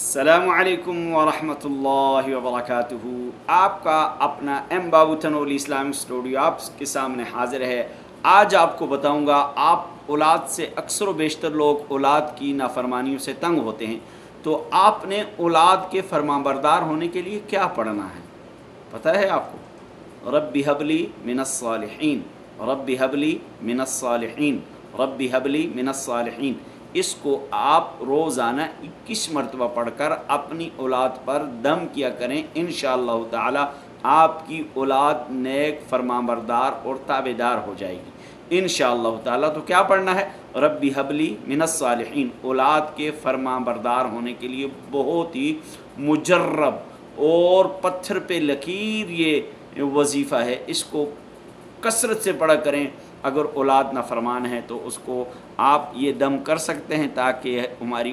अस्सलामु अलैकुम वरहमतुल्लाहि वबरकातुहू। आपका अपना एम बाबू तनोली इस्लामिक स्टूडियो आपके सामने हाजिर है। आज आपको बताऊंगा, आप औलाद से अक्सर व बेशतर लोग औलाद की नाफरमानियों से तंग होते हैं, तो आपने औलाद के फरमाबरदार होने के लिए क्या पढ़ना है, पता है आपको? रब्बी हबली मिनस सालिहीन, रब्बी हबली मिनस सालिहीन, रब्बी हबली मिनस सालिहीन। इसको आप रोज़ाना 21 मरतबा पढ़कर अपनी औलाद पर दम किया करें। इंशाअल्लाह ताला आपकी औलाद नेक फरमाबरदार और ताबेदार हो जाएगी इंशाअल्लाह ताला। तो क्या पढ़ना है? रब्बी हबली मिनस सालिहीन। औलाद के फरमाबरदार होने के लिए बहुत ही मुजर्रब और पत्थर पे लकीर ये वजीफ़ा है। इसको कसरत से पढ़ा करें। अगर औलाद नाफरमान है तो उसको आप ये दम कर सकते हैं ताकि हमारी